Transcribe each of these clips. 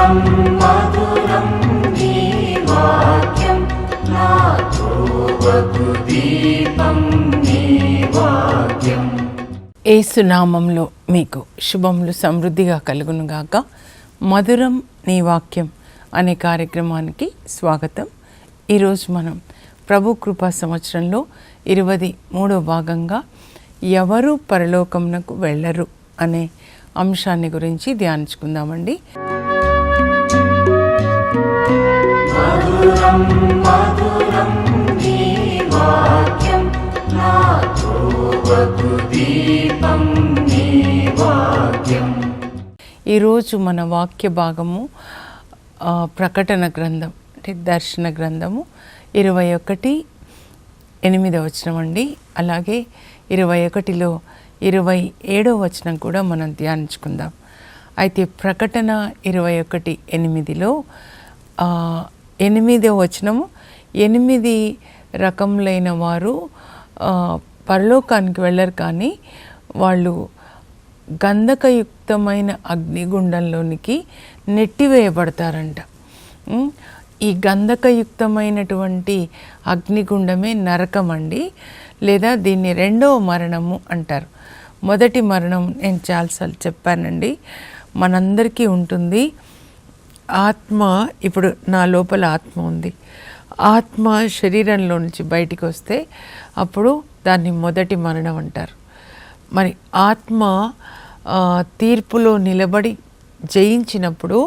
మధురం మధురం నీ వాక్యం నా త్రోవకు దీపం నీ వాక్యం. యేసు నామంలో మీకు శుభములు సమృద్ధిగా కలుగునుగాక. మధురం నీ వాక్యం అనే కార్యక్రమానికి స్వాగతం. ఈరోజు మనం ప్రభు కృపా సంవత్సరంలో 23వ భాగంగా ఎవరు పరలోకమునకు వెళ్ళరు అనే అంశాన్ని గురించి ధ్యానించుకుందామండి. మధురం మధురం నీ వాక్యం నా త్రోవకు దీపం నీ వాక్యం. ఈరోజు మన వాక్య భాగము ప్రకటన గ్రంథం అంటే దర్శన గ్రంథము 21:8 వచనం అండి. అలాగే 21లో 27వ వచనం కూడా మనం ధ్యానించుకుందాం. అయితే ప్రకటన 21:8లో 8వ వచనము 8 రకములైన వారు పరలోకానికి వెళ్ళరు, కానీ వాళ్ళు గంధకయుక్తమైన అగ్నిగుండంలోనికి నెట్టివేయబడతారంట. ఈ గంధకయుక్తమైనటువంటి అగ్నిగుండమే నరకం అండి, లేదా దీన్ని 2వ మరణము అంటారు. మొదటి మరణం నేను చాలాసార్లు చెప్పానండి, మనందరికీ ఉంటుంది. ఆత్మ, ఇప్పుడు నా లోపల ఆత్మ ఉంది, ఆత్మ శరీరంలో నుంచి బయటికి వస్తే అప్పుడు దాన్ని మొదటి మరణం అంటారు. మరి ఆత్మ తీర్పులో నిలబడి జయించినప్పుడు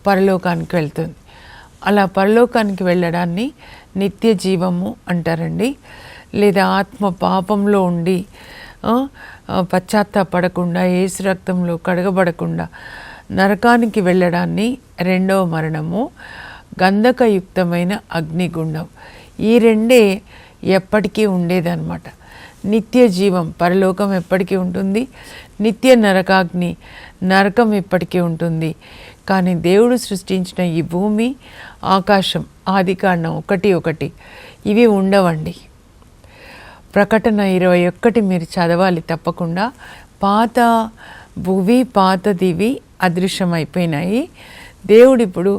పరలోకానికి వెళ్తుంది. అలా పరలోకానికి వెళ్ళడాన్ని నిత్య జీవము అంటారండి. లేదా ఆత్మ పాపంలో ఉండి పశ్చాత్తాపడకుండా యేసు రక్తంలో కడగబడకుండా నరకానికి వెళ్ళడాన్ని 2వ మరణము, గంధకయుక్తమైన అగ్నిగుండం. ఈ రెండే ఎప్పటికీ ఉండేదన్నమాట. నిత్య జీవం పరలోకం ఎప్పటికీ ఉంటుంది, నిత్య నరకాగ్ని నరకం ఎప్పటికీ ఉంటుంది. కానీ దేవుడు సృష్టించిన ఈ భూమి ఆకాశం ఆదికాండం 1:1 ఇవి ఉండవండి. ప్రకటన 21 మీరు చదవాలి తప్పకుండా. పాత భువి పాత దివి అదృశ్యమైపోయినాయి. దేవుడు ఇప్పుడు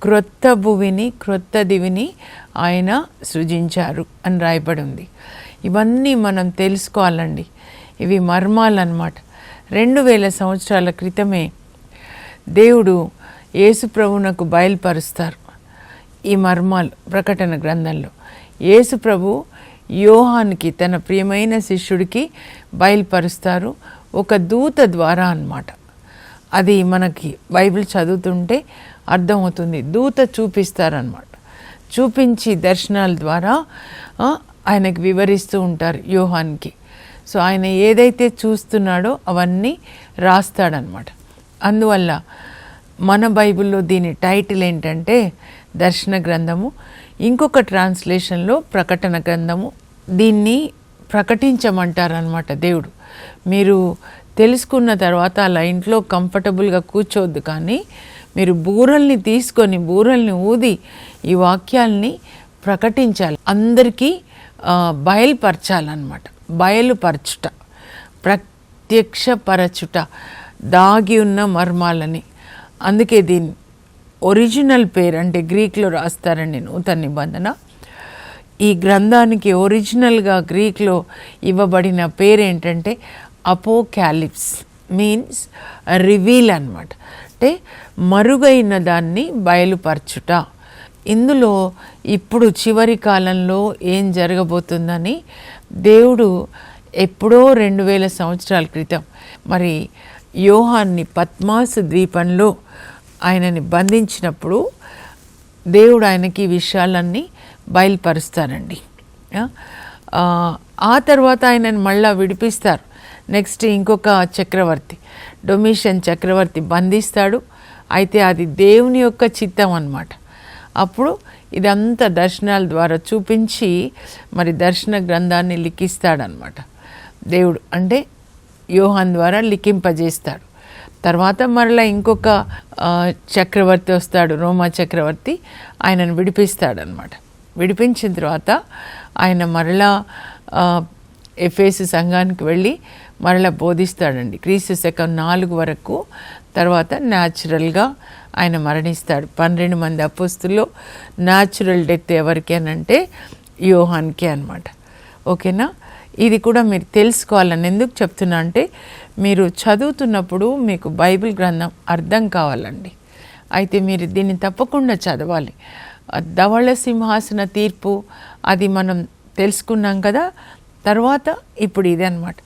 క్రొత్త భువిని క్రొత్త దివిని ఆయన సృజించారు అని రాయబడి ఉంది. ఇవన్నీ మనం తెలుసుకోవాలండి. ఇవి మర్మాలు అన్నమాట. 2000 సంవత్సరాల క్రితమే దేవుడు యేసు ప్రభువునకు బయలుపరుస్తారు ఈ మర్మాలు ప్రకటన గ్రంథంలో. యేసు ప్రభు యోహానికి, తన ప్రియమైన శిష్యుడికి బయలుపరుస్తారు ఒక దూత ద్వారా అన్నమాట. అది మనకి బైబిల్ చదువుతుంటే అర్థమవుతుంది. దూత చూపిస్తారన్నమాట. చూపించి దర్శనాల ద్వారా ఆయనకు వివరిస్తూ ఉంటారు యోహాన్కి. సో ఆయన ఏదైతే చూస్తున్నాడో అవన్నీ రాస్తాడనమాట. అందువల్ల మన బైబిల్లో దీని టైటిల్ ఏంటంటే దర్శన గ్రంథము. ఇంకొక ట్రాన్స్లేషన్లో ప్రకటన గ్రంథము. దీన్ని ప్రకటించమంటారనమాట దేవుడు. మీరు తెలుసుకున్న తర్వాత అలా ఇంట్లో కంఫర్టబుల్గా కూర్చోవద్దు, కానీ మీరు బూరల్ని తీసుకొని బూరల్ని ఊది ఈ వాక్యాల్ని ప్రకటించాలి, అందరికీ బయలుపరచాలన్నమాట. బయలుపరచుట, ప్రత్యక్షపరచుట, దాగి ఉన్న మర్మాలని. అందుకే దీని ఒరిజినల్ పేరు, అంటే గ్రీక్లో రాస్తారండి నూతన నిబంధన. ఈ గ్రంథానికి ఒరిజినల్గా గ్రీక్లో ఇవ్వబడిన పేరు ఏంటంటే అపోకాలిప్స్, మీన్స్ రివీల్ అన్నమాట. అంటే మరుగైన దాన్ని బయలుపరచుట. ఇందులో ఇప్పుడు చివరి కాలంలో ఏం జరగబోతుందని దేవుడు ఎప్పుడో 2000 సంవత్సరాల క్రితం మరి యోహాన్ని పద్మాసు ద్వీపంలో ఆయనని బంధించినప్పుడు దేవుడు ఆయనకి ఈ విషయాలన్నీ బయలుపరుస్తారండి. ఆ తర్వాత ఆయనని మళ్ళా విడిపిస్తారు. నెక్స్ట్ ఇంకొక చక్రవర్తి, డొమిషియన్ చక్రవర్తి బంధిస్తాడు. అయితే అది దేవుని యొక్క చిత్తం అన్నమాట. అప్పుడు ఇదంతా దర్శనాల ద్వారా చూపించి మరి దర్శన గ్రంథాన్ని లిఖిస్తాడనమాట దేవుడు. అంటే యోహాన్ ద్వారా లిఖింపజేస్తాడు. తర్వాత మరలా ఇంకొక చక్రవర్తి వస్తాడు, రోమా చక్రవర్తి. ఆయనను విడిపిస్తాడనమాట. విడిపించిన తర్వాత ఆయన మరలా ఎఫెసు సంఘానికి వెళ్ళి మరలా బోధిస్తాడండి. క్రీస్తు శకం 4 వరకు తర్వాత న్యాచురల్గా ఆయన మరణిస్తాడు. 12 మంది అపోస్తుల్లో న్యాచురల్ డెత్ ఎవరికి అని అంటే యోహాన్కే అన్నమాట. ఓకేనా? ఇది కూడా మీరు తెలుసుకోవాలని ఎందుకు చెప్తున్నా అంటే మీరు చదువుతున్నప్పుడు మీకు బైబిల్ గ్రంథం అర్థం కావాలండి. అయితే మీరు దీన్ని తప్పకుండా చదవాలి. ధవళ సింహాసన తీర్పు అది మనం తెలుసుకున్నాం కదా. తర్వాత ఇప్పుడు ఇదే అన్నమాట.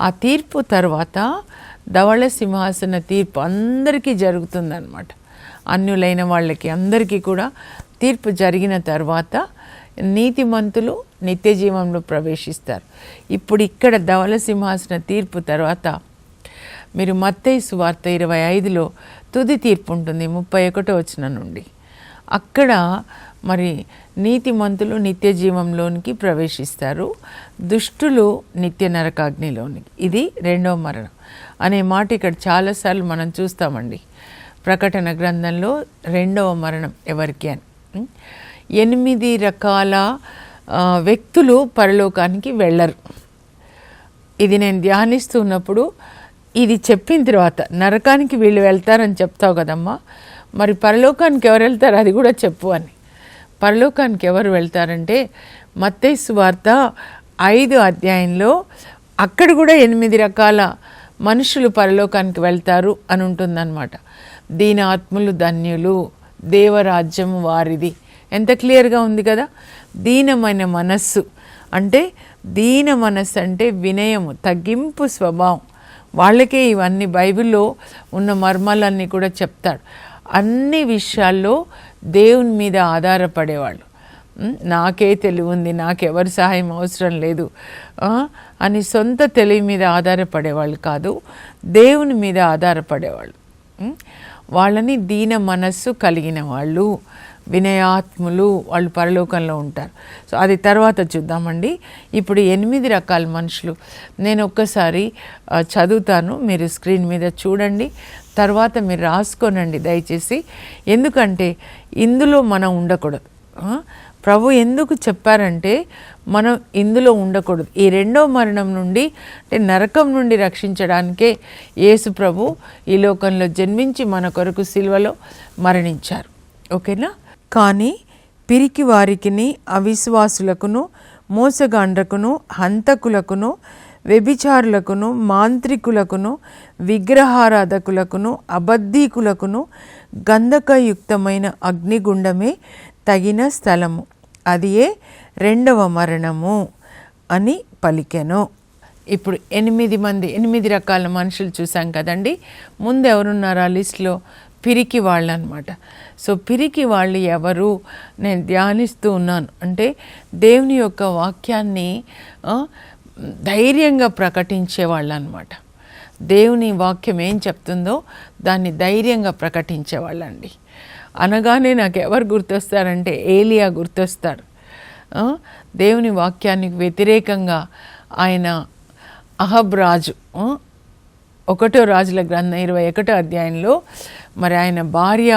ఆ తీర్పు తర్వాత ధవళ సింహాసన తీర్పు అందరికీ జరుగుతుందన్నమాట. అన్యులైన వాళ్ళకి అందరికీ కూడా తీర్పు జరిగిన తర్వాత నీతిమంతులు నిత్య జీవంలో ప్రవేశిస్తారు. ఇప్పుడు ఇక్కడ ధవళ సింహాసన తీర్పు తర్వాత మీరు మత్తయి సువార్త 25లో తుది తీర్పు ఉంటుంది 31వ వచనం నుండి. అక్కడ మరి నీతిమంతులు నిత్య జీవంలోనికి ప్రవేశిస్తారు, దుష్టులు నిత్య నరకాగ్నిలోనికి. ఇది రెండవ మరణం అనే మాట ఇక్కడ చాలాసార్లు మనం చూస్తామండి. ప్రకటన గ్రంథంలో రెండవ మరణం ఎవరికి అని. 8 రకాల వ్యక్తులు పరలోకానికి వెళ్ళరు. ఇది నేను ధ్యానిస్తున్నప్పుడు ఇది చెప్పిన తర్వాత నరకానికి వీళ్ళు వెళ్తారని చెప్తావు కదమ్మా, మరి పరలోకానికి ఎవరు వెళ్తారు అది కూడా చెప్పు అని. పరలోకానికి ఎవరు వెళ్తారంటే మత్తయి సువార్త 5 అధ్యాయంలో అక్కడ కూడా 8 రకాల మనుషులు పరలోకానికి వెళ్తారు అని ఉంటుందన్నమాట. దీన ఆత్మలు ధన్యులు, దేవరాజ్యము వారిది. ఎంత క్లియర్గా ఉంది కదా. దీనమైన మనస్సు అంటే దీన మనస్సు అంటే వినయము, తగ్గింపు స్వభావం. వాళ్ళకే ఇవన్నీ బైబిల్లో ఉన్న మర్మాలన్నీ కూడా చెప్తాడు. అన్ని విషయాల్లో దేవుని మీద ఆధారపడేవాళ్ళు. నాకే తెలివి ఉంది, నాకెవరి సహాయం అవసరం లేదు అని సొంత తెలివి మీద ఆధారపడేవాళ్ళు కాదు, దేవుని మీద ఆధారపడేవాళ్ళు. వాళ్ళని దీన మనస్సు కలిగిన వాళ్ళు, వినయాత్ములు, వాళ్ళు పరలోకంలో ఉంటారు. సో అది తర్వాత చూద్దామండి. ఇప్పుడు 8 రకాల మనుషులు నేను ఒక్కసారి చదువుతాను, మీరు స్క్రీన్ మీద చూడండి, తర్వాత మీరు రాసుకోనండి దయచేసి. ఎందుకంటే ఇందులో మనం ఉండకూడదు. ప్రభు ఎందుకు చెప్పారంటే మనం ఇందులో ఉండకూడదు. ఈ రెండో మరణం నుండి అంటే నరకం నుండి రక్షించడానికే యేసు ప్రభు ఈ లోకంలో జన్మించి మన కొరకు సిలువలో మరణించారు. ఓకేనా? కానీ పిరికి వారికిని, అవిశ్వాసులకును, మోసగాండ్రకును, హంతకులకును, వ్యభిచారులకును, మాంత్రికులకును, విగ్రహారాధకులకును, అబద్ధీకులకును గంధకయుక్తమైన అగ్నిగుండమే తగిన స్థలము, అదియే రెండవ మరణము అని పలికెను. ఇప్పుడు 8 రకాల మనుషులు చూసాం కదండి. ముందు ఎవరున్నారు ఆ లిస్టులో? పిరికి వాళ్ళు అనమాట. సో పిరికి వాళ్ళు ఎవరు? నేను ధ్యానిస్తూ ఉన్నాను అంటే దేవుని యొక్క వాక్యాన్ని ధైర్యంగా ప్రకటించే వాళ్ళు అనమాట. దేవుని వాక్యం ఏం చెప్తుందో దాన్ని ధైర్యంగా ప్రకటించేవాళ్ళండి. అనగానే నాకు ఎవరు గుర్తొస్తారంటే ఏలియా గుర్తొస్తాడు. దేవుని వాక్యానికి వ్యతిరేకంగా ఆయన అహబ్ రాజు 1వ రాజుల గ్రంథం 21వ అధ్యాయంలో మరి ఆయన భార్య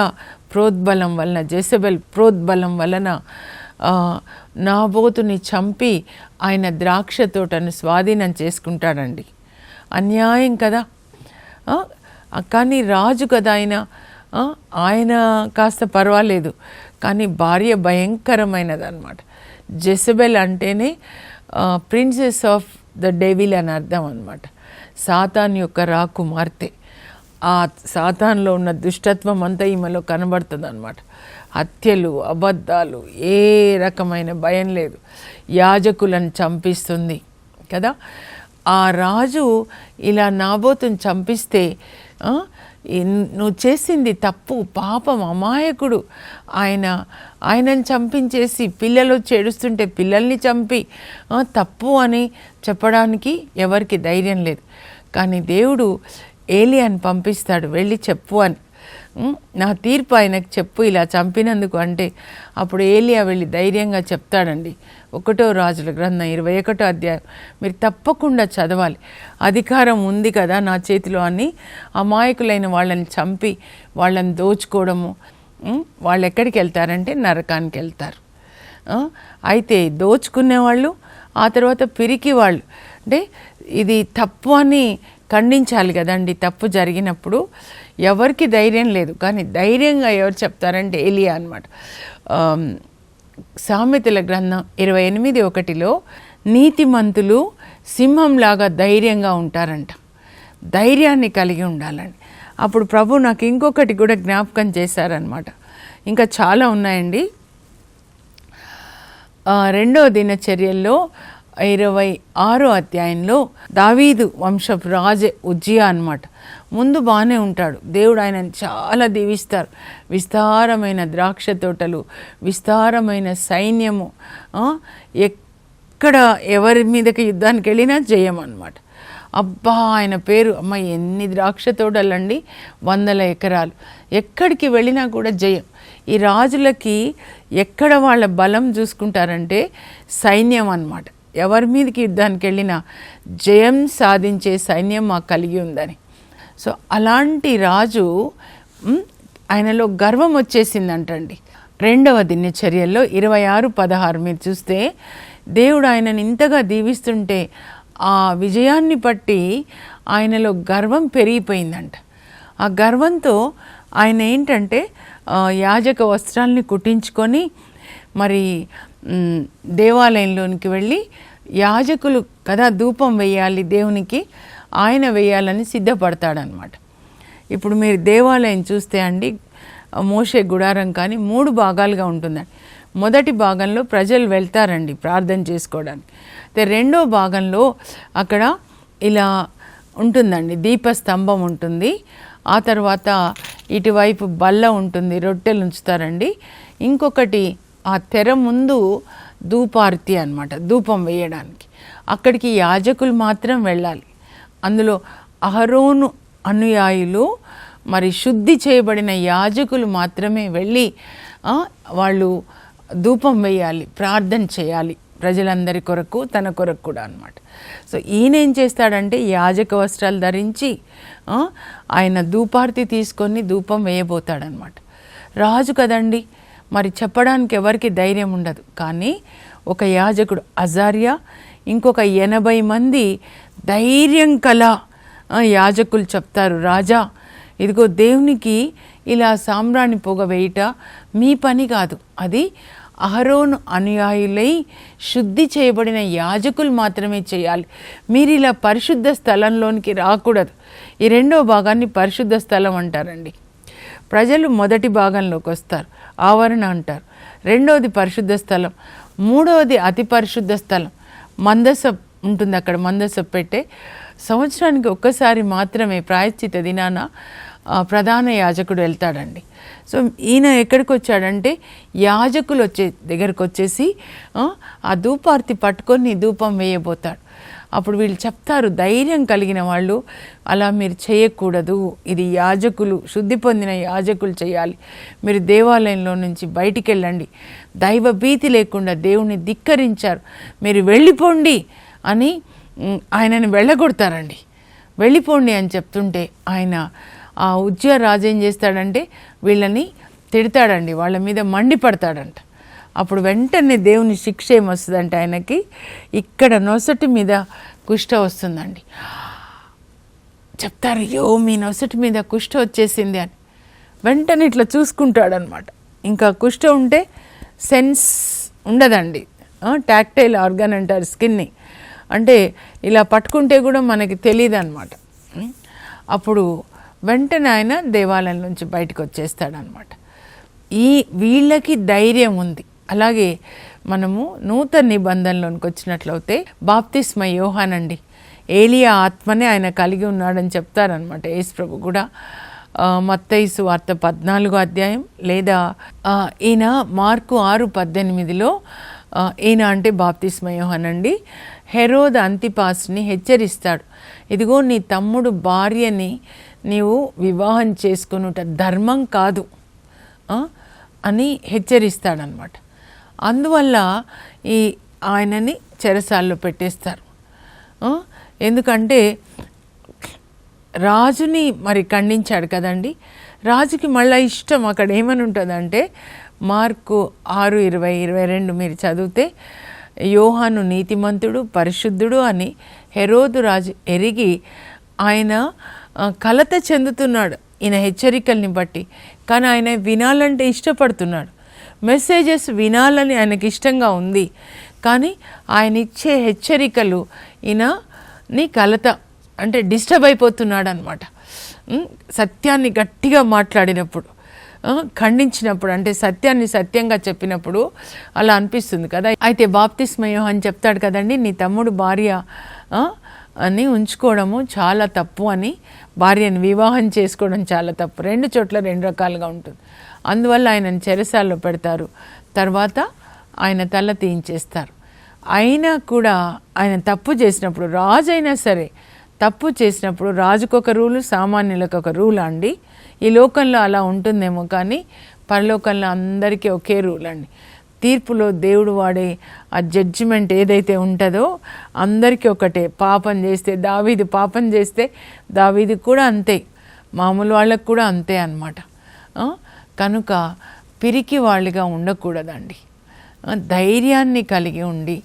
ప్రోద్బలం వలన, జెజబెల్ ప్రోద్బలం వలన నాబోతుని చంపి ఆయన ద్రాక్ష తోటను స్వాధీనం చేసుకుంటాడండి. అన్యాయం కదా. కానీ రాజు కదా ఆయన కాస్త పర్వాలేదు, కానీ భార్య భయంకరమైనది అనమాట. జెజబెల్ అంటేనే ప్రిన్సెస్ ఆఫ్ ద డెవిల్ అని అర్థం అనమాట. సాతాన్ యొక్క రాకుమార్తె. ఆ సాతాన్లో ఉన్న దుష్టత్వం అంతా ఈమెలో కనబడుతుంది అనమాట. హత్యలు, అబద్ధాలు, ఏ రకమైన భయం లేదు. యాజకులను చంపిస్తుంది కదా. ఆ రాజు ఇలా నాబోతుని చంపిస్తే నువ్వు చేసింది తప్పు, పాపం, అమాయకుడు, ఆయనను చంపించేసి పిల్లలు చేడుస్తుంటే పిల్లల్ని చంపి తప్పు అని చెప్పడానికి ఎవరికి ధైర్యం లేదు. కానీ దేవుడు ఏలియాని పంపిస్తాడు, వెళ్ళి చెప్పు అని. నా తీర్పు ఆయనకు చెప్పు ఇలా చంపినందుకు అంటే అప్పుడు ఏలియా వెళ్ళి ధైర్యంగా చెప్తాడండి. 1వ రాజుల గ్రంథం 21వ అధ్యాయం మీరు తప్పకుండా చదవాలి. అధికారం ఉంది కదా నా చేతిలో అని అమాయకులైన వాళ్ళని చంపి వాళ్ళని దోచుకోవడము. వాళ్ళు ఎక్కడికి వెళ్తారంటే నరకానికి వెళ్తారు. అయితే దోచుకునేవాళ్ళు, ఆ తర్వాత పిరికి వాళ్ళు, అంటే ఇది తప్పు అని ఖండించాలి కదండి. తప్పు జరిగినప్పుడు ఎవరికి ధైర్యం లేదు, కానీ ధైర్యంగా ఎవరు చెప్తారంటే ఎలియా అనమాట. సామెతల గ్రంథం 28:1 నీతిమంతులు సింహంలాగా ధైర్యంగా ఉంటారంట. ధైర్యాన్ని కలిగి ఉండాలండి. అప్పుడు ప్రభు నాకు ఇంకొకటి కూడా జ్ఞాపకం చేశారనమాట. ఇంకా చాలా ఉన్నాయండి. 2వ దినచర్యల్లో 26వ అధ్యాయంలో దావీదు వంశపు రాజు ఉజ్జియా అనమాట. ముందు బాగానే ఉంటాడు, దేవుడు ఆయనని చాలా దీవిస్తారు. విస్తారమైన ద్రాక్ష తోటలు, విస్తారమైన సైన్యము, ఎక్కడ ఎవరి మీదకి యుద్ధానికి వెళ్ళినా జయం అనమాట. అబ్బా ఆయన పేరు, అమ్మ ఎన్ని ద్రాక్ష తోటలండి, 100 ఎకరాలు, ఎక్కడికి వెళ్ళినా కూడా జయం. ఈ రాజులకి ఎక్కడ వాళ్ళ బలం చూసుకుంటారంటే సైన్యం అన్నమాట. ఎవరి మీదకి యుద్ధానికి వెళ్ళినా జయం సాధించే సైన్యం మాకు కలిగి ఉందని. సో అలాంటి రాజు ఆయనలో గర్వం వచ్చేసిందంటండి. 2వ దినచర్యల్లో 26:16 మీరు చూస్తే దేవుడు ఆయనని ఇంతగా దీవిస్తుంటే ఆ విజయాన్ని బట్టి ఆయనలో గర్వం పెరిగిపోయిందంట. ఆ గర్వంతో ఆయన ఏంటంటే యాజక వస్త్రాలని కుట్టించుకొని మరి దేవాలయంలోనికి వెళ్ళి, యాజకులు కదా ధూపం వేయాలి దేవునికి, ఆయన వేయాలని సిద్ధపడతాడనమాట. ఇప్పుడు మీరు దేవాలయం చూస్తే అండి, మోషే గుడారం కానీ 3 భాగాలుగా ఉంటుందండి. మొదటి భాగంలో ప్రజలు వెళ్తారండి ప్రార్థన చేసుకోవడానికి. అయితే 2వ భాగంలో అక్కడ ఇలా ఉంటుందండి, దీపస్తంభం ఉంటుంది. ఆ తర్వాత ఇటువైపు బల్ల ఉంటుంది, రొట్టెలు ఉంచుతారండి. ఇంకొకటి ఆ తెర ముందు ధూపార్తి అన్నమాట, ధూపం వేయడానికి. అక్కడికి యాజకులు మాత్రం వెళ్ళాలి. అందులో అహరోను అనుయాయులు, మరి శుద్ధి చేయబడిన యాజకులు మాత్రమే వెళ్ళి వాళ్ళు ధూపం వేయాలి, ప్రార్థన చేయాలి ప్రజలందరి కొరకు, తన కొరకు కూడా అన్నమాట. సో ఈయన ఏం చేస్తాడంటే యాజక వస్త్రాలు ధరించి ఆయన ధూపార్తి తీసుకొని ధూపం వేయబోతాడనమాట. రాజు కదండి, మరి చెప్పడానికి ఎవరికి ధైర్యం ఉండదు. కానీ ఒక యాజకుడు అజారియా, ఇంకొక 80 మంది ధైర్యం కల యాజకులు చెప్తారు, రాజా ఇదిగో దేవునికి ఇలా సాంబ్రాణి పొగ వేయట మీ పని కాదు, అది అహరోను అనుయాయులై శుద్ధి చేయబడిన యాజకులు మాత్రమే చేయాలి. మీరు ఇలా పరిశుద్ధ స్థలంలోనికి రాకూడదు. ఈ 2వ భాగాన్ని పరిశుద్ధ స్థలం అంటారండి. ప్రజలు మొదటి భాగంలోకి వస్తారు, ఆవరణ అంటారు. 2వది పరిశుద్ధ స్థలం, 3వది అతి పరిశుద్ధ స్థలం. మందస ఉంటుంది అక్కడ, మందస పెట్టే సంవత్సరానికి ఒక్కసారి మాత్రమే ప్రాయశ్చిత దినాన ప్రధాన యాజకుడు వెళ్తాడండి. సో ఈయన ఎక్కడికి వచ్చాడంటే యాజకులు దగ్గరకు వచ్చేసి ఆ ధూపార్తి పట్టుకొని ధూపం వేయబోతాడు. అప్పుడు వీళ్ళు చెప్తారు, ధైర్యం కలిగిన వాళ్ళు, అలా మీరు చేయకూడదు, ఇది యాజకులు, శుద్ధి పొందిన యాజకులు చేయాలి, మీరు దేవాలయంలో నుంచి బయటికి వెళ్ళండి, దైవ భీతి లేకుండా దేవుని ధిక్కరించారు, మీరు వెళ్ళిపోండి అని ఆయనని వెళ్ళగొడతారండి. వెళ్ళిపోండి అని చెప్తుంటే ఆయన ఆ ఉజ్జియా రాజు ఏం చేస్తాడంటే వీళ్ళని తిడతాడండి, వాళ్ళ మీద మండిపడతాడంట. అప్పుడు వెంటనే దేవుని శిక్ష ఏమొస్తుందంటే ఆయనకి ఇక్కడ నొసటి మీద కుష్ఠ వస్తుందండి. చెప్తారు, అయ్యో మీ నొసటి మీద కుష్ఠ వచ్చేసింది అని. వెంటనే ఇట్లా చూసుకుంటాడనమాట. ఇంకా కుష్ఠ ఉంటే సెన్స్ ఉండదండి, టాక్టైల్ ఆర్గాన్ అంటారు స్కిన్ని, అంటే ఇలా పట్టుకుంటే కూడా మనకి తెలియదు అనమాట. అప్పుడు వెంటనే ఆయన దేవాలయం నుంచి బయటకు వచ్చేస్తాడనమాట. వీళ్ళకి ధైర్యం ఉంది. అలాగే మనము నూతన నిబంధనలోనికి వచ్చినట్లయితే బాప్తిస్మ యోహానండి, ఏలియా ఆత్మనే ఆయన కలిగి ఉన్నాడని చెప్తారనమాట యేసు ప్రభు కూడా. మత్తయి సువార్త 14వ అధ్యాయం, లేదా ఈయన మార్కు 6:18 ఈయన అంటే బాప్తిస్మ యోహానండి హెరోదు అంతిపాస్ని హెచ్చరిస్తాడు, ఇదిగో నీ తమ్ముడు భార్యని నీవు వివాహం చేసుకునుట ధర్మం కాదు అని హెచ్చరిస్తాడనమాట. అందువల్ల ఆయనని చెరసాల్లో పెట్టేస్తారు. ఎందుకంటే రాజుని మరి ఖండించాడు కదండి. రాజుకి మళ్ళీ ఇష్టం అక్కడ ఏమని ఉంటుందంటే మార్కు 6:20-22 మీరు చదివితే, యోహాను నీతిమంతుడు పరిశుద్ధుడు అని హెరోదు రాజు ఎరిగి ఆయన కలత చెందుతున్నాడు ఈయన హెచ్చరికల్ని బట్టి. కానీ ఆయన వినాలంటే ఇష్టపడుతున్నాడు, మెసేజెస్ వినాలని ఆయనకి ఇష్టంగా ఉంది. కానీ ఆయన ఇచ్చే హెచ్చరికలు ఈయనని కలత అంటే డిస్టర్బ్ అయిపోతున్నాడు అనమాట. సత్యాన్ని గట్టిగా మాట్లాడినప్పుడు, ఖండించినప్పుడు, అంటే సత్యాన్ని సత్యంగా చెప్పినప్పుడు అలా అనిపిస్తుంది కదా. అయితే బాప్తిస్మ యోహాను చెప్తాడు కదండి, నీ తమ్ముడు భార్య అని ఉంచుకోవడము చాలా తప్పు అని, భార్యను వివాహం చేసుకోవడం చాలా తప్పు. 2 చోట్ల 2 రకాలుగా ఉంటుంది. అందువల్ల ఆయనను చెరసాల్లో పెడతారు, తర్వాత ఆయన తల తీయించేస్తారు. అయినా కూడా ఆయన తప్పు చేసినప్పుడు, రాజు అయినా సరే తప్పు చేసినప్పుడు రాజుకు ఒక రూలు, సామాన్యులకు ఒక రూల్ అండి. ఈ లోకంలో అలా ఉంటుందేమో కానీ పరలోకంలో అందరికీ ఒకే రూల్ అండి. తీర్పులో దేవుడు వాడే ఆ జడ్జిమెంట్ ఏదైతే ఉంటుందో అందరికీ ఒకటే. పాపం చేస్తే దావీదు పాపం చేస్తే దావీదు కూడా అంతే, మామూలు వాళ్ళకు కూడా అంతే అన్నమాట. కనుక పిరికి వాళ్ళుగా ఉండకూడదండి. ధైర్యాన్ని కలిగి ఉండి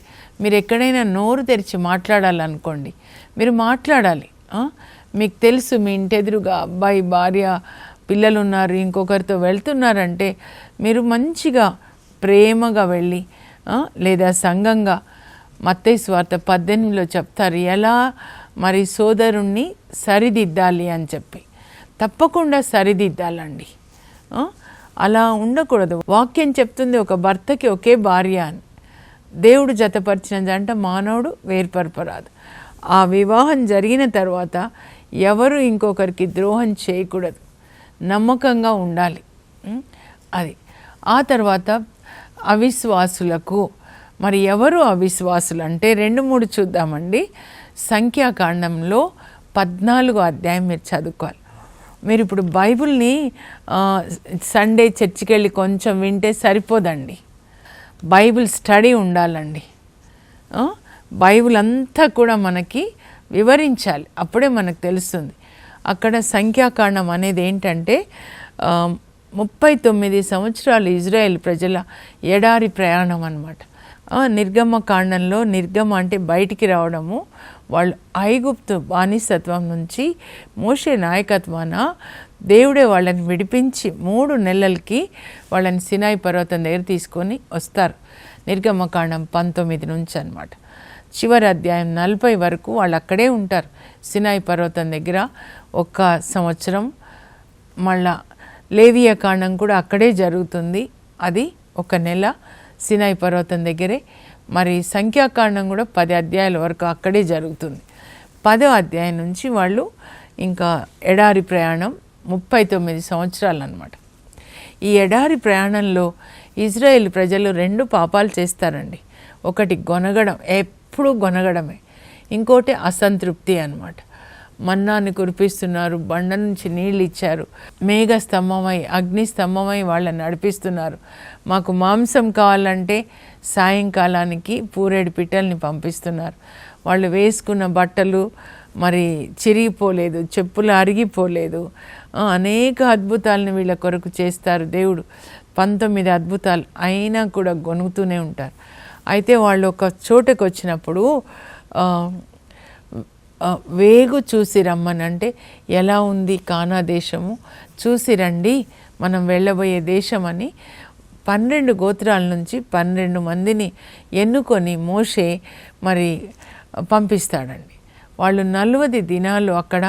మీరు ఎక్కడైనా నోరు తెరిచి మాట్లాడాలనుకోండి, మీరు మాట్లాడాలి. మీకు తెలుసు మీ ఇంటి ఎదురుగా అబ్బాయి భార్య పిల్లలు ఉన్నారు, ఇంకొకరితో వెళ్తున్నారంటే మీరు మంచిగా ప్రేమగా వెళ్ళి, లేదా సంఘంగా మత్తయి సువార్త 18లో చెప్తారు ఎలా మరి సోదరుణ్ణి సరిదిద్దాలి అని చెప్పి. తప్పకుండా సరిదిద్దాలండి. అలా ఉండకూడదు. వాక్యం చెప్తుంది ఒక భర్తకి ఒకే భార్య అని. దేవుడు జతపరిచిన జంట మానవుడు వేర్పరపరాదు. ఆ వివాహం జరిగిన తర్వాత ఎవరు ఇంకొకరికి ద్రోహం చేయకూడదు, నమ్మకంగా ఉండాలి. అది ఆ తర్వాత అవిశ్వాసులకు మరి ఎవరు అవిశ్వాసులు అంటే 2-3 చూద్దామండి. సంఖ్యాకాండంలో 14వ అధ్యాయం మీరు చదువుకోవాలి. మీరు ఇప్పుడు బైబిల్ని సండే చర్చికి వెళ్ళి కొంచెం వింటే సరిపోదండి, బైబిల్ స్టడీ ఉండాలండి. బైబిల్ అంతా కూడా మనకి వివరించాలి, అప్పుడే మనకు తెలుస్తుంది. అక్కడ సంఖ్యాకాండం అనేది ఏంటంటే 39 సంవత్సరాలు ఇజ్రాయెల్ ప్రజల ఎడారి ప్రయాణం అన్నమాట. నిర్గమకాండంలో నిర్గమ అంటే బయటికి రావడము. వాళ్ళు ఐగుప్తు బానిసత్వం నుంచి మోషే నాయకత్వాన దేవుడే వాళ్ళని విడిపించి 3 నెలలకి వాళ్ళని సినాయి పర్వతం దగ్గర తీసుకొని వస్తారు. నిర్గమకాండం 19 నుంచి అన్నమాట. చివరి అధ్యాయం 40 వరకు వాళ్ళు అక్కడే ఉంటారు సినాయి పర్వతం దగ్గర 1 సంవత్సరం. మళ్ళా లేవియా కాండం కూడా అక్కడే జరుగుతుంది, అది 1 నెల సినాయి పర్వతం దగ్గరే. మరి సంఖ్యాకాండం కూడా 10 అధ్యాయాల వరకు అక్కడే జరుగుతుంది. 10వ అధ్యాయం నుంచి వాళ్ళు ఇంకా ఎడారి ప్రయాణం 39 సంవత్సరాలు అన్నమాట. ఈ ఎడారి ప్రయాణంలో ఇజ్రాయెల్ ప్రజలు 2 పాపాలు చేస్తారండి. ఒకటి గొనగడం, ఎప్పుడు గొనగడమే. ఇంకోటి అసంతృప్తి అన్నమాట. మన్నాన్ని కురిపిస్తున్నారు, బండ నుంచి నీళ్ళు ఇచ్చారు, మేఘ స్తంభమై అగ్ని స్తంభమై వాళ్ళని నడిపిస్తున్నారు. మాకు మాంసం కావాలంటే సాయంకాలానికి పూరేడు పిట్టల్ని పంపిస్తున్నారు. వాళ్ళు వేసుకున్న బట్టలు మరి చిరిగిపోలేదు, చెప్పులు అరిగిపోలేదు. అనేక అద్భుతాలను వీళ్ళ కొరకు చేస్తారు దేవుడు, 19 అద్భుతాలు. అయినా కూడా గొనుగుతూనే ఉంటారు. అయితే వాళ్ళు ఒక చోటకు వచ్చినప్పుడు వేగు చూసి రమ్మని, అంటే ఎలా ఉంది కానా దేశము చూసి రండి మనం వెళ్ళబోయే దేశం అని 12 గోత్రాల నుంచి 12 మందిని ఎన్నుకొని మోషే మరి పంపిస్తాడండి. వాళ్ళు 40 దినాలు అక్కడ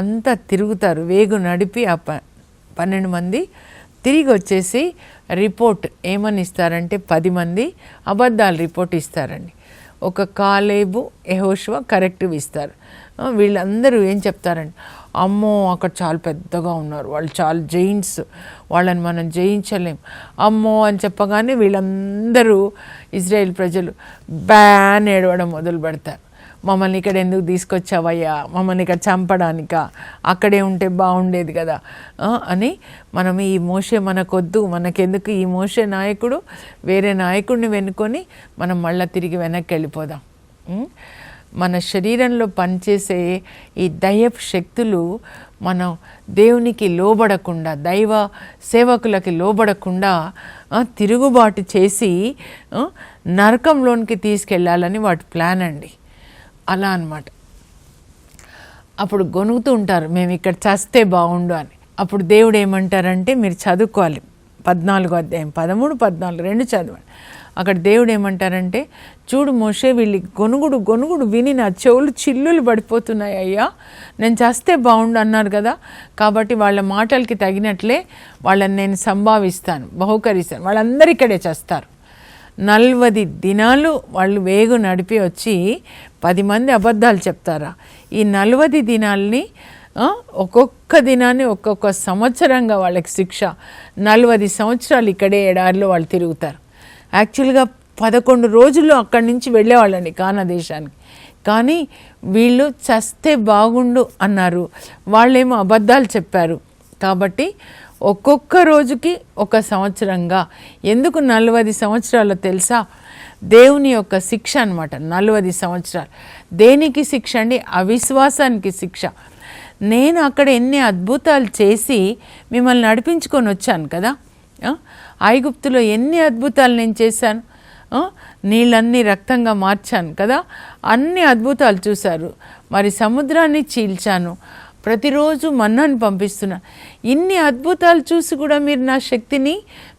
అంతా తిరుగుతారు, వేగు నడిపి ఆ 12 మంది తిరిగి వచ్చేసి రిపోర్ట్ ఏమని ఇస్తారంటే 10 మంది అబద్ధాలు రిపోర్ట్ ఇస్తారండి. ఒక కాలేబు యెహోషువ కరెక్టివ్ ఇస్తారు. వీళ్ళందరూ ఏం చెప్తారంటే అమ్మో అక్కడ చాలా పెద్దగా ఉన్నారు, వాళ్ళు చాలా జైంట్స్, వాళ్ళని మనం జయించలేం అమ్మో అని చెప్పగానే వీళ్ళందరూ ఇజ్రాయెల్ ప్రజలు బ్యాన్ ఏడవడం మొదలు పెడతారు. మమ్మల్ని ఇక్కడ ఎందుకు తీసుకొచ్చావయ్యా, మమ్మల్ని ఇక్కడ చంపడానికా, అక్కడే ఉంటే బాగుండేది కదా అని. మనం ఈ మోషే మనకొద్దు, మనకెందుకు ఈ మోషే నాయకుడు, వేరే నాయకుడిని వెనుకొని మనం మళ్ళీ తిరిగి వెనక్కి వెళ్ళిపోదాం. మన శరీరంలో పనిచేసే ఈ దయ్యపు శక్తులు మనం దేవునికి లోబడకుండా, దైవ సేవకులకి లోబడకుండా తిరుగుబాటు చేసి నరకంలోనికి తీసుకెళ్ళాలని వాటి ప్లాన్ అండి. అలా అన్నమాట. అప్పుడు గొనుగుతూ ఉంటారు, మేము ఇక్కడ చస్తే బాగుండు అని. అప్పుడు దేవుడు ఏమంటారంటే, మీరు చదువుకోవాలి 14వ అధ్యాయం 13, 14 రెండు చదవండి. అక్కడ దేవుడు ఏమంటారంటే, చూడు మోషే, వీళ్ళు గొనుగుడు విని నా చెవులు చిల్లులు పడిపోతున్నాయి అయ్యా, నేను చస్తే బాగుండు అన్నారు కదా, కాబట్టి వాళ్ళ మాటలకి తగినట్లే వాళ్ళని నేను సంభావిస్తాను, బహుకరిస్తాను, వాళ్ళందరూ ఇక్కడే చేస్తారు. 40 దినాలు వాళ్ళు వేగు నడిపి వచ్చి 10 మంది అబద్ధాలు చెప్తారా? ఈ 40 దినాల్ని ఒక్కొక్క దినాన్ని ఒక్కొక్క సంవత్సరంగా వాళ్ళకి శిక్ష. 40 సంవత్సరాలు ఇక్కడే ఎడారిలో వాళ్ళు తిరుగుతారు. యాక్చువల్గా 11 రోజుల్లో అక్కడి నుంచి వెళ్ళేవాళ్ళండి కానా దేశానికి. కానీ వీళ్ళు చస్తే బాగుండు అన్నారు, వాళ్ళేమో అబద్ధాలు చెప్పారు. కాబట్టి ఒక్కొక్క రోజుకి ఒక సంవత్సరంగా. ఎందుకు 40 సంవత్సరాలు తెలుసా? దేవుని యొక్క శిక్ష అన్నమాట 40 సంవత్సరాలు. దేనికి శిక్ష అండి? అవిశ్వాసానికి శిక్ష. నేను అక్కడ ఎన్ని అద్భుతాలు చేసి మిమ్మల్ని నడిపించుకొని వచ్చాను కదా, ఐగుప్తులో ఎన్ని అద్భుతాలు నేను చేశాను, నీళ్ళన్నీ రక్తంగా మార్చాను కదా, అన్ని అద్భుతాలు చూశారు. మరి సముద్రాన్ని చీల్చాను, ప్రతిరోజు మన్నాను పంపిస్తున్నాను. ఇన్ని అద్భుతాలు చూసి కూడా మీరు నా శక్తిని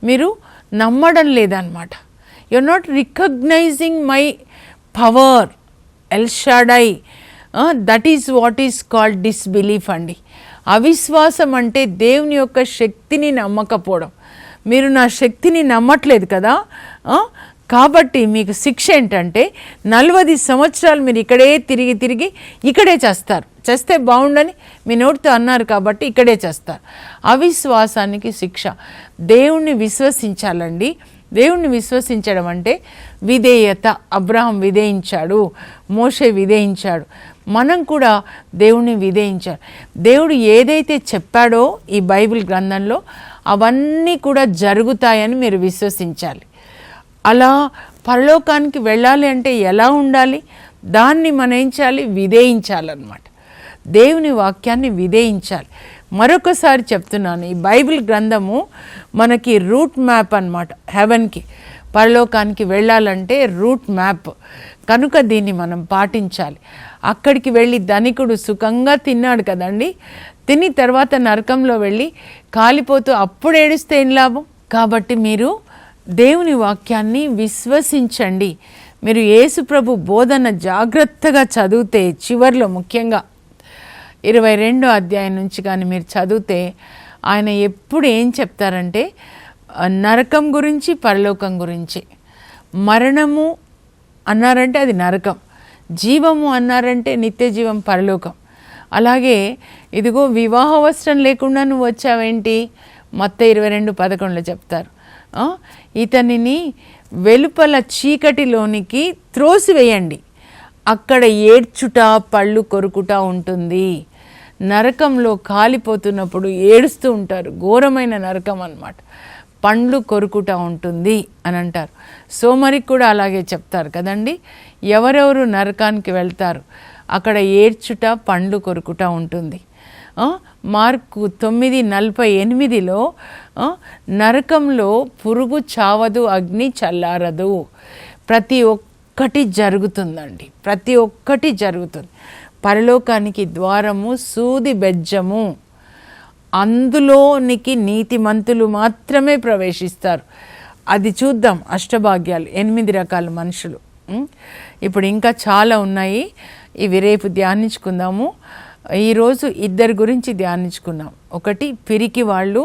మీరు నమ్మడం లేదన్నమాట. You are not recognizing my power, El Shaddai. That is what is called disbelief అండి. అవిశ్వాసం అంటే దేవుని యొక్క శక్తిని నమ్మకపోవడం. మీరు నా శక్తిని నమ్మట్లేదు కదా, కాబట్టి మీకు శిక్ష ఏంటంటే 40 సంవత్సరాలు మీరు ఇక్కడే తిరిగి ఇక్కడే చేస్తే బాగుండని మీ నోటితో అన్నారు కాబట్టి ఇక్కడే చేస్తారు. అవిశ్వాసానికి శిక్ష. దేవుణ్ణి విశ్వసించాలండి. దేవుణ్ణి విశ్వసించడం అంటే విధేయత. అబ్రహాం విధేయించాడు, మోషే విధేయించాడు, మనం కూడా దేవుణ్ణి విధేయించాలి. దేవుడు ఏదైతే చెప్పాడో ఈ బైబిల్ గ్రంథంలో అవన్నీ కూడా జరుగుతాయని మీరు విశ్వసించాలి. అలా పరలోకానికి వెళ్ళాలి అంటే ఎలా ఉండాలి? దాన్ని మనం ఏం చేయాలి? విధేయించాలన్నమాట. దేవుని వాక్యాన్ని విధేయించాలి. మరొకసారి చెప్తున్నాను, ఈ బైబిల్ గ్రంథము మనకి రూట్ మ్యాప్ అన్నమాట. హెవెన్కి, పరలోకానికి వెళ్ళాలంటే రూట్ మ్యాప్. కనుక దీన్ని మనం పాటించాలి. అక్కడికి వెళ్ళి ధనికుడు సుఖంగా తిన్నాడు కదండి, తిని తర్వాత నరకంలో వెళ్ళి కాలిపోతూ అప్పుడు ఏడిస్తే ఏం లాభం? కాబట్టి మీరు దేవుని వాక్యాన్ని విశ్వసించండి. మీరు యేసు ప్రభు బోధన జాగ్రత్తగా చదివితే, చివర్లో ముఖ్యంగా 22వ అధ్యాయం నుంచి కానీ మీరు చదివితే, ఆయన ఎప్పుడు ఏం చెప్తారంటే నరకం గురించి, పరలోకం గురించి. మరణము అన్నారంటే అది నరకం, జీవము అన్నారంటే నిత్య జీవం, పరలోకం. అలాగే ఇదిగో వివాహ వస్త్రం లేకుండా నువ్వు వచ్చావేంటి? మత్తయి 22:11 చెప్తారు. ఇతనిని వెలుపల చీకటిలోనికి త్రోసివేయండి, అక్కడ ఏడ్చుట పళ్ళు కొరుకుట ఉంటుంది. నరకంలో కాలిపోతున్నప్పుడు ఏడుస్తూ ఉంటారు. ఘోరమైన నరకం అన్నమాట. పండ్లు కొరుకుట ఉంటుంది అని అంటారు. సోమరికి కూడా అలాగే చెప్తారు కదండి. ఎవరెవరు నరకానికి వెళ్తారు, అక్కడ ఏడ్చుట పండ్లు కొరుకుట ఉంటుంది. మార్కు 9:48లో నరకంలో పురుగు చావదు, అగ్ని చల్లారదు. ప్రతి ఒక్కటి జరుగుతుందండి, ప్రతి ఒక్కటి జరుగుతుంది. పరలోకానికి ద్వారము సూది బెజ్జము, అందులోనికి నీతిమంతులు మాత్రమే ప్రవేశిస్తారు. అది చూద్దాం. అష్టభాగ్యాలు, 8 రకాల మనుషులు. ఇప్పుడు ఇంకా చాలా ఉన్నాయి, ఇవి రేపు ధ్యానించుకుందాము. ఈరోజు 2 గురించి ధ్యానించుకున్నాం. ఒకటి పిరికి వాళ్ళు,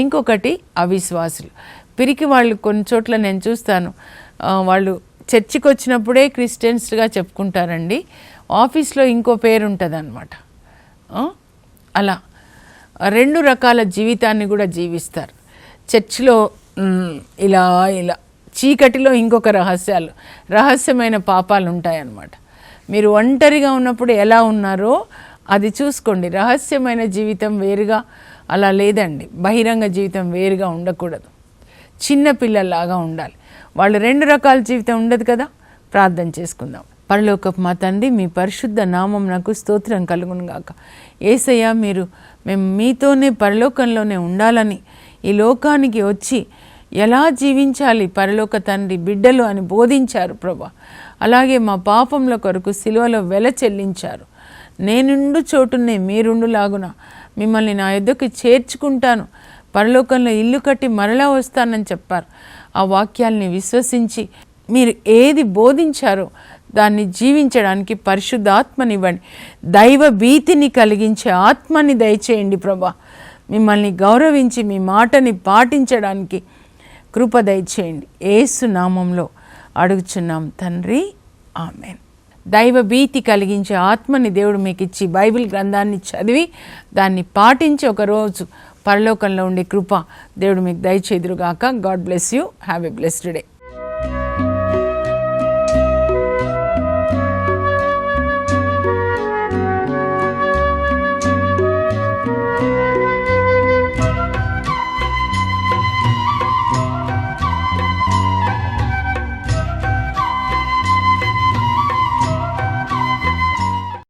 ఇంకొకటి అవిశ్వాసులు. పిరికి వాళ్ళు కొన్ని చోట్ల నేను చూస్తాను, వాళ్ళు చర్చికి వచ్చినప్పుడే క్రిస్టియన్స్గా చెప్పుకుంటారండి, ఆఫీస్లో ఇంకో పేరు ఉంటుంది అన్నమాట. అలా 2 రకాల జీవితాన్ని కూడా జీవిస్తారు. చర్చిలో ఇలా చీకటిలో ఇంకొక రహస్యమైన పాపాలు ఉంటాయన్నమాట. మీరు ఒంటరిగా ఉన్నప్పుడు ఎలా ఉన్నారో అది చూసుకోండి. రహస్యమైన జీవితం వేరుగా అలా లేదండి, బహిరంగ జీవితం వేరుగా ఉండకూడదు. చిన్న పిల్లల్లాగా ఉండాలి. వాళ్ళు 2 రకాల జీవితం ఉండదు కదా. ప్రార్థన చేసుకుందాం. పరలోకపు మా తండ్రి, మీ పరిశుద్ధ నామం నాకు స్తోత్రం కలుగును గాక. యేసయ్య, మేము మీతోనే పరలోకంలోనే ఉండాలని ఈ లోకానికి వచ్చి ఎలా జీవించాలి పరలోక తండ్రి బిడ్డలు అని బోధించారు ప్రభా. అలాగే మా పాపంల కొరకు సిలువలో వెల చెల్లించారు. నేనుండు చోటునే మీరుండులాగున మిమ్మల్ని నా యొద్దకు చేర్చుకుంటాను, పరలోకంలో ఇల్లు కట్టి మరలా వస్తానని చెప్పారు. ఆ వాక్యాల్ని విశ్వసించి మీరు ఏది బోధించారో దాన్ని జీవించడానికి పరిశుద్ధాత్మనివ్వండి. దైవ భీతిని కలిగించే ఆత్మని దయచేయండి ప్రభా. మిమ్మల్ని గౌరవించి మీ మాటని పాటించడానికి కృప దయచేయండి. యేసు నామంలో అడుగుచున్నాం తండ్రి, ఆమేన్. దైవ భీతి కలిగించే ఆత్మని దేవుడు మీకు ఇచ్చి బైబిల్ గ్రంథాన్ని చదివి దాన్ని పాటించి ఒకరోజు పరలోకంలో ఉండే కృప దేవుడు మీకు దయచేదురుగాక. God bless you. Have a blessed day.